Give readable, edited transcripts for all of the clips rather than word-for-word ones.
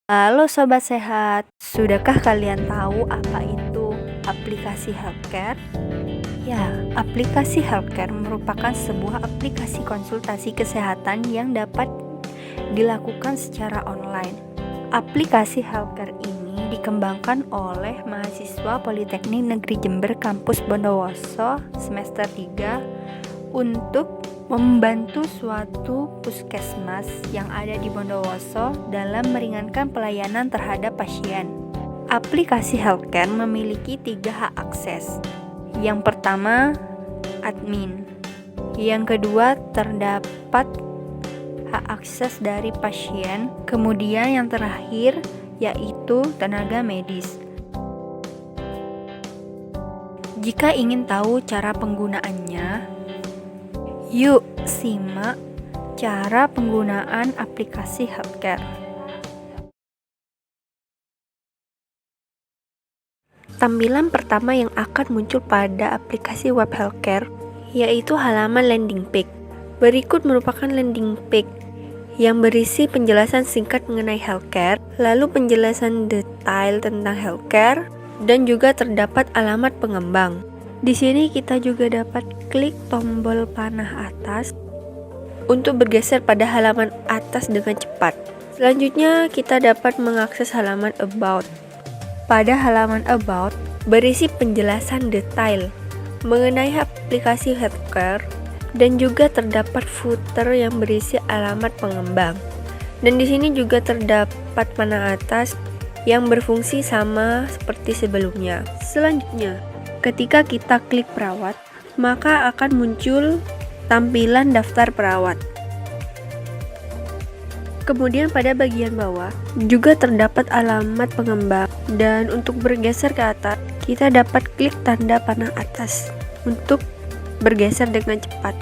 Halo Sobat Sehat, sudahkah kalian tahu apa itu aplikasi healthcare? Ya, aplikasi healthcare merupakan sebuah aplikasi konsultasi kesehatan yang dapat dilakukan secara online. Aplikasi healthcare ini dikembangkan oleh mahasiswa Politeknik Negeri Jember Kampus Bondowoso semester 3 untuk membantu suatu puskesmas yang ada di Bondowoso dalam meringankan pelayanan terhadap pasien. Aplikasi healthcare memiliki 3 hak akses. Yang pertama, admin. Yang kedua, terdapat hak akses dari pasien. Kemudian yang terakhir, yaitu tenaga medis. Jika ingin tahu cara penggunaannya, yuk simak cara penggunaan aplikasi healthcare. Tampilan pertama yang akan muncul pada aplikasi web healthcare yaitu halaman landing page. Berikut merupakan landing page yang berisi penjelasan singkat mengenai healthcare, lalu penjelasan detail tentang healthcare, dan juga terdapat alamat pengembang. Di sini kita juga dapat klik tombol panah atas untuk bergeser pada halaman atas dengan cepat. Selanjutnya kita dapat mengakses halaman about. Pada halaman about berisi penjelasan detail mengenai aplikasi healthcare dan juga terdapat footer yang berisi alamat pengembang. Dan di sini juga terdapat panah atas yang berfungsi sama seperti sebelumnya. Selanjutnya, ketika kita klik perawat, maka akan muncul tampilan daftar perawat. Kemudian pada bagian bawah juga terdapat alamat pengembang, dan untuk bergeser ke atas, kita dapat klik tanda panah atas untuk bergeser dengan cepat.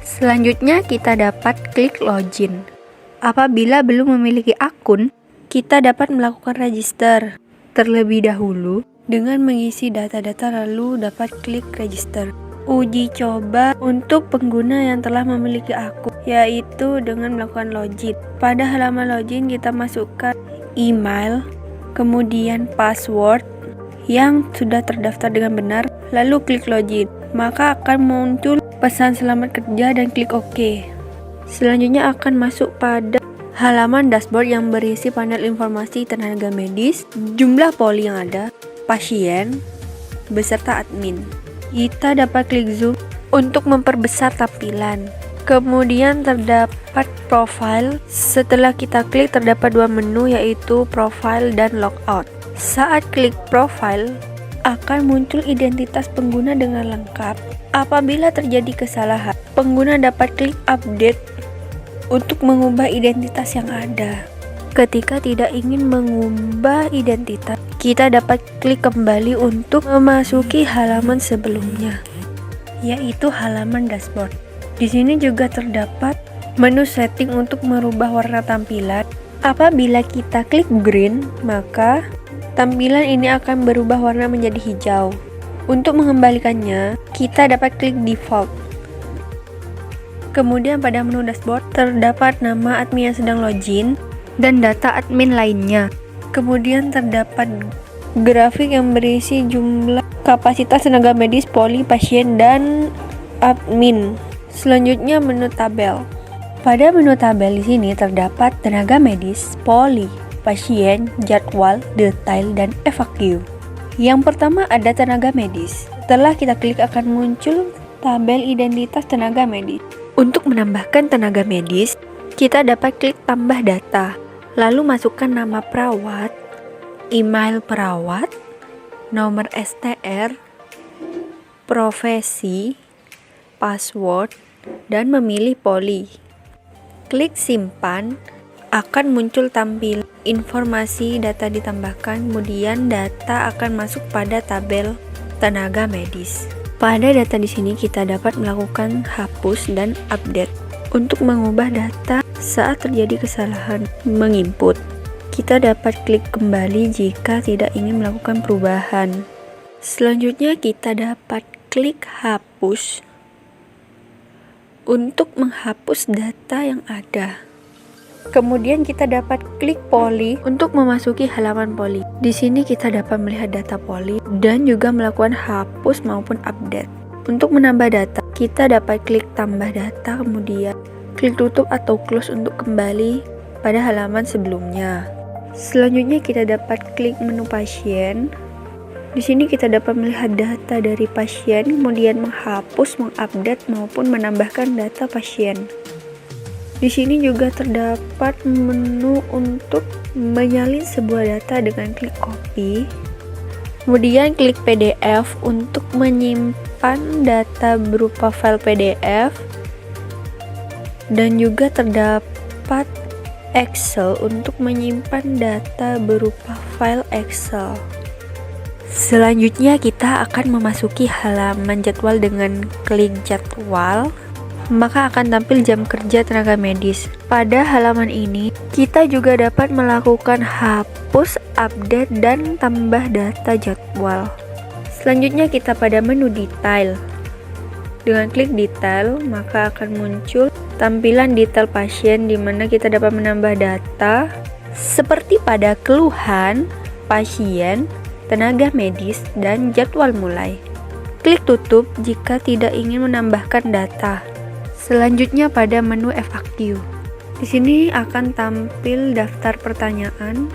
Selanjutnya kita dapat klik login. Apabila belum memiliki akun, kita dapat melakukan register terlebih dahulu dengan mengisi data-data, lalu dapat klik register. Uji coba untuk pengguna yang telah memiliki akun, yaitu dengan melakukan login. Pada halaman login kita masukkan email, kemudian password yang sudah terdaftar dengan benar, lalu klik login. Maka akan muncul pesan selamat kerja dan klik OK. Selanjutnya akan masuk pada halaman dashboard yang berisi panel informasi tenaga medis, jumlah poli yang ada, pasien, beserta admin. Kita dapat klik zoom untuk memperbesar tampilan. Kemudian terdapat profile. Setelah kita klik terdapat 2 menu, yaitu profile dan logout. Saat klik profile akan muncul identitas pengguna dengan lengkap. Apabila terjadi kesalahan, pengguna dapat klik update untuk mengubah identitas yang ada. Ketika tidak ingin mengubah identitas, kita dapat klik kembali untuk memasuki halaman sebelumnya, yaitu halaman dashboard. Di sini juga terdapat menu setting untuk merubah warna tampilan. Apabila kita klik green, maka tampilan ini akan berubah warna menjadi hijau. Untuk mengembalikannya, kita dapat klik default. Kemudian pada menu dashboard terdapat nama admin yang sedang login dan data admin lainnya. Kemudian terdapat grafik yang berisi jumlah kapasitas tenaga medis, poli, pasien, dan admin. Selanjutnya menu tabel. Pada menu tabel di sini terdapat tenaga medis, poli, pasien, jadwal, detail, dan FAQ. Yang pertama ada tenaga medis. Setelah kita klik akan muncul tabel identitas tenaga medis. Untuk menambahkan tenaga medis, kita dapat klik tambah data. Lalu masukkan nama perawat, email perawat, nomor STR, profesi, password, dan memilih poli. Klik simpan, akan muncul tampil informasi data ditambahkan, kemudian data akan masuk pada tabel tenaga medis. Pada data di sini kita dapat melakukan hapus dan update. Untuk mengubah data saat terjadi kesalahan menginput, kita dapat klik kembali jika tidak ingin melakukan perubahan. Selanjutnya kita dapat klik hapus untuk menghapus data yang ada. Kemudian kita dapat klik poli untuk memasuki halaman poli. Di sini kita dapat melihat data poli dan juga melakukan hapus maupun update. Untuk menambah data, kita dapat klik tambah data, kemudian klik tutup atau close untuk kembali pada halaman sebelumnya. Selanjutnya kita dapat klik menu pasien. Di sini kita dapat melihat data dari pasien, kemudian menghapus, mengupdate maupun menambahkan data pasien. Di sini juga terdapat menu untuk menyalin sebuah data dengan klik copy. Kemudian klik PDF untuk menyimpan data berupa file PDF. Dan juga terdapat Excel untuk menyimpan data berupa file Excel. Selanjutnya kita akan memasuki halaman jadwal dengan klik jadwal. Maka akan tampil jam kerja tenaga medis. Pada halaman ini, kita juga dapat melakukan hapus, update, dan tambah data jadwal. Selanjutnya kita pada menu detail. Dengan klik detail, maka akan muncul tampilan detail pasien di mana kita dapat menambah data seperti pada keluhan, pasien, tenaga medis, dan jadwal mulai. Klik tutup jika tidak ingin menambahkan data. Selanjutnya pada menu FAQ. Di sini akan tampil daftar pertanyaan.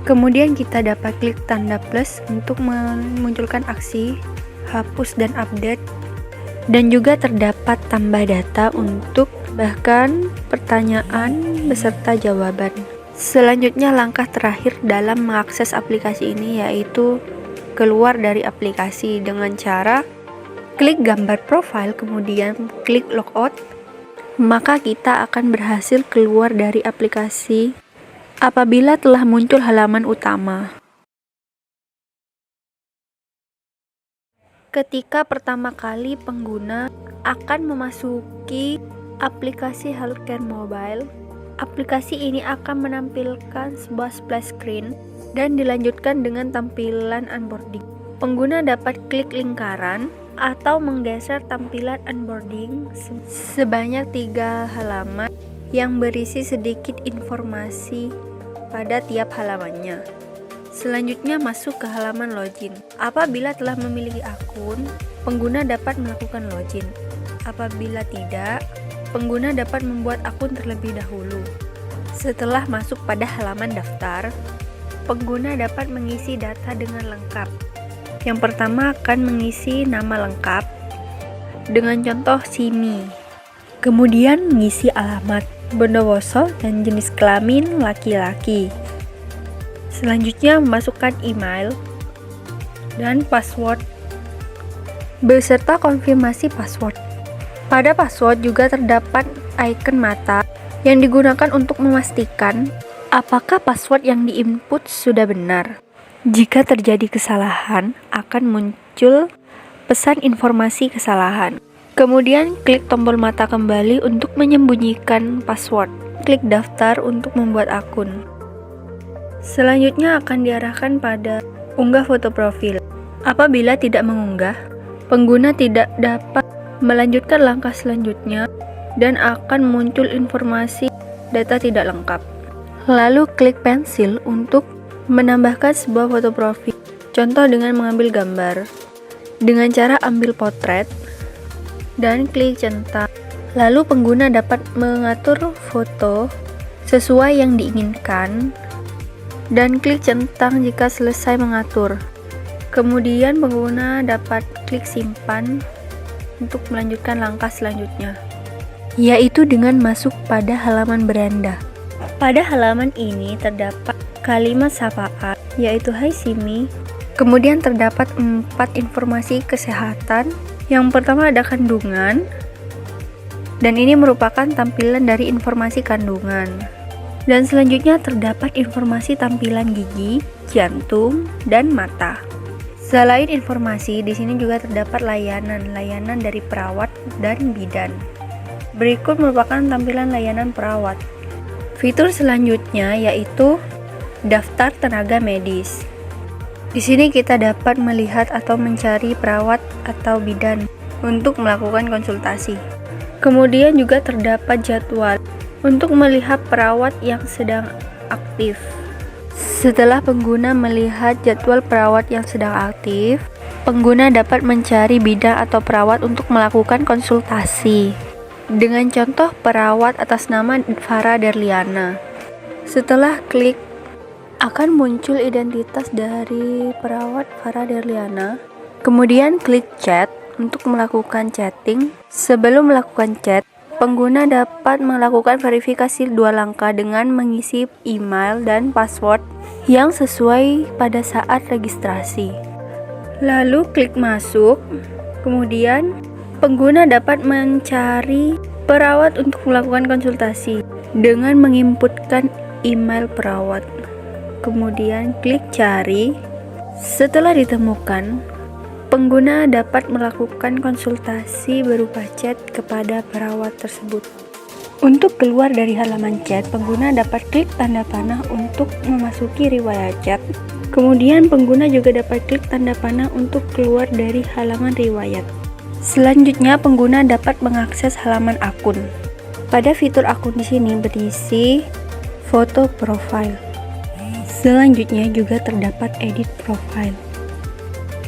Kemudian kita dapat klik tanda plus untuk memunculkan aksi, hapus dan update. Dan juga terdapat tambah data untuk bahkan pertanyaan beserta jawaban. Selanjutnya langkah terakhir dalam mengakses aplikasi ini yaitu keluar dari aplikasi dengan cara klik gambar profil, kemudian klik logout, maka kita akan berhasil keluar dari aplikasi apabila telah muncul halaman utama. Ketika pertama kali pengguna akan memasuki aplikasi Healthcare Mobile, aplikasi ini akan menampilkan sebuah splash screen dan dilanjutkan dengan tampilan onboarding. Pengguna dapat klik lingkaran atau menggeser tampilan onboarding sebanyak 3 halaman yang berisi sedikit informasi pada tiap halamannya. Selanjutnya masuk ke halaman login. Apabila telah memiliki akun, pengguna dapat melakukan login. Apabila tidak, pengguna dapat membuat akun terlebih dahulu. Setelah masuk pada halaman daftar, pengguna dapat mengisi data dengan lengkap. Yang pertama akan mengisi nama lengkap dengan contoh SIMI. Kemudian mengisi alamat Bondowoso dan jenis kelamin laki-laki. Selanjutnya memasukkan email dan password beserta konfirmasi password. Pada password juga terdapat icon mata yang digunakan untuk memastikan apakah password yang diinput sudah benar. Jika terjadi kesalahan, akan muncul pesan informasi kesalahan. Kemudian klik tombol mata kembali untuk menyembunyikan password. Klik daftar untuk membuat akun. Selanjutnya akan diarahkan pada unggah foto profil. Apabila tidak mengunggah, pengguna tidak dapat melanjutkan langkah selanjutnya dan akan muncul informasi data tidak lengkap. Lalu klik pensil untuk menambahkan sebuah foto profil. Contoh dengan mengambil gambar dengan cara ambil potret dan klik centang. Lalu pengguna dapat mengatur foto sesuai yang diinginkan dan klik centang jika selesai mengatur. Kemudian pengguna dapat klik simpan untuk melanjutkan langkah selanjutnya, yaitu dengan masuk pada halaman beranda. Pada halaman ini terdapat kalimat sapaan, yaitu Hai Simi. Kemudian terdapat 4 informasi kesehatan. Yang pertama ada kandungan, dan ini merupakan tampilan dari informasi kandungan. Dan selanjutnya terdapat informasi tampilan gigi, jantung, dan mata. Selain informasi, di sini juga terdapat layanan dari perawat dan bidan. Berikut merupakan tampilan layanan perawat. Fitur selanjutnya yaitu daftar tenaga medis. Di sini kita dapat melihat atau mencari perawat atau bidan untuk melakukan konsultasi. Kemudian juga terdapat jadwal. untuk melihat perawat yang sedang aktif. Setelah pengguna melihat jadwal perawat yang sedang aktif, pengguna dapat mencari bidang atau perawat untuk melakukan konsultasi. Dengan contoh perawat atas nama Farah Darliana. Setelah klik, akan muncul identitas dari perawat Farah Darliana. Kemudian klik chat untuk melakukan chatting. Sebelum melakukan chat, pengguna dapat melakukan verifikasi 2 langkah dengan mengisi email dan password yang sesuai pada saat registrasi. Lalu klik masuk. Kemudian pengguna dapat mencari perawat untuk melakukan konsultasi dengan menginputkan email perawat. Kemudian klik cari. Setelah ditemukan, pengguna dapat melakukan konsultasi berupa chat kepada perawat tersebut. Untuk keluar dari halaman chat, pengguna dapat klik tanda panah untuk memasuki riwayat chat. Kemudian pengguna juga dapat klik tanda panah untuk keluar dari halaman riwayat. Selanjutnya, pengguna dapat mengakses halaman akun. Pada fitur akun di sini berisi foto profil. Selanjutnya juga terdapat edit profile.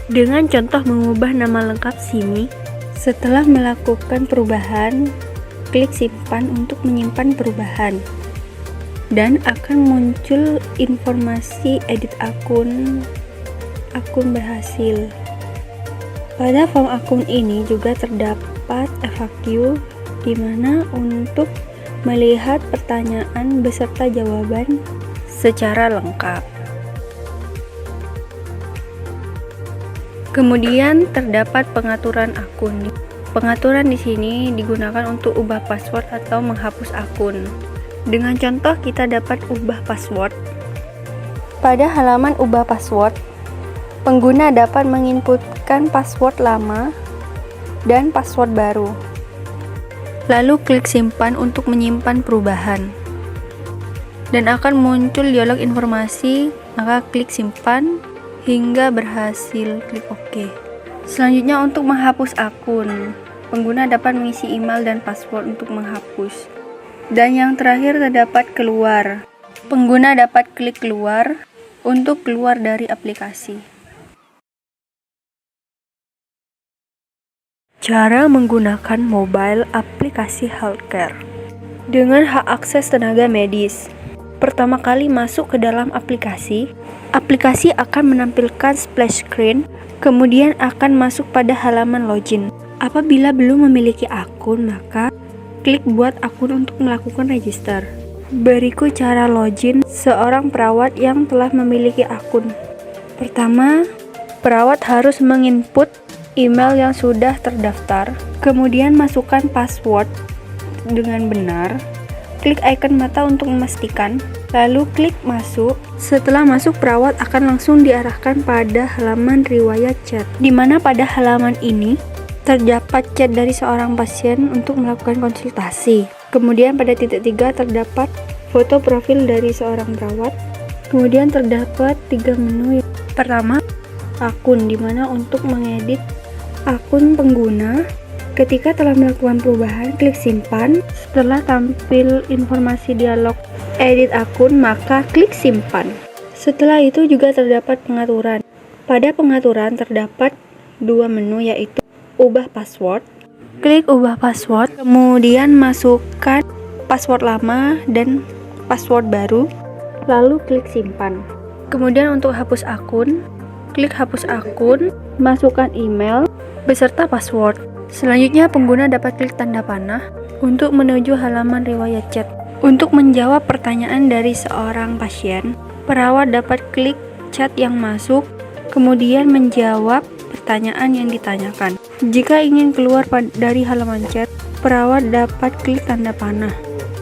Dengan contoh mengubah nama lengkap Simi, setelah melakukan perubahan, klik simpan untuk menyimpan perubahan. Dan akan muncul informasi edit akun berhasil. Pada form akun ini juga terdapat FAQ di mana untuk melihat pertanyaan beserta jawaban secara lengkap. Kemudian terdapat pengaturan akun. Pengaturan di sini digunakan untuk ubah password atau menghapus akun. Dengan contoh kita dapat ubah password. Pada halaman ubah password, pengguna dapat menginputkan password lama dan password baru. Lalu klik simpan untuk menyimpan perubahan. Dan akan muncul dialog informasi, maka klik simpan hingga berhasil, klik OK. Selanjutnya untuk menghapus akun, pengguna dapat mengisi email dan password untuk menghapus. Dan yang terakhir terdapat keluar. Pengguna dapat klik keluar untuk keluar dari aplikasi. Cara menggunakan mobile aplikasi healthcare. Dengan hak akses tenaga medis. Pertama kali masuk ke dalam aplikasi akan menampilkan splash screen, kemudian akan masuk pada halaman login. Apabila belum memiliki akun, maka klik buat akun untuk melakukan register. Berikut cara login seorang perawat yang telah memiliki akun. Pertama, perawat harus menginput email yang sudah terdaftar, kemudian masukkan password dengan benar. Klik icon mata untuk memastikan, lalu klik masuk. Setelah masuk, perawat akan langsung diarahkan pada halaman riwayat chat, di mana pada halaman ini terdapat chat dari seorang pasien untuk melakukan konsultasi. Kemudian pada titik 3 terdapat foto profil dari seorang perawat. Kemudian terdapat 3 menu. Pertama, akun, di mana untuk mengedit akun pengguna. Ketika telah melakukan perubahan, klik simpan. Setelah tampil informasi dialog edit akun, maka klik simpan. Setelah itu juga terdapat pengaturan. Pada pengaturan terdapat 2 menu, yaitu ubah password. Klik ubah password, kemudian masukkan password lama dan password baru, lalu klik simpan. Kemudian untuk hapus akun, klik hapus akun, masukkan email beserta password. Selanjutnya pengguna dapat klik tanda panah untuk menuju halaman riwayat chat. Untuk menjawab pertanyaan dari seorang pasien, perawat dapat klik chat yang masuk, kemudian menjawab pertanyaan yang ditanyakan. Jika ingin keluar dari halaman chat, perawat dapat klik tanda panah.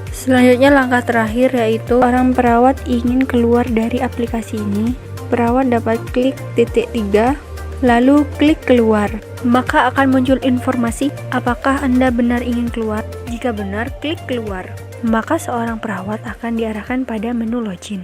Selanjutnya langkah terakhir yaitu orang perawat ingin keluar dari aplikasi ini, perawat dapat klik titik 3, lalu klik keluar. Maka akan muncul informasi apakah Anda benar ingin keluar. Jika benar, klik keluar. Maka seorang perawat akan diarahkan pada menu login.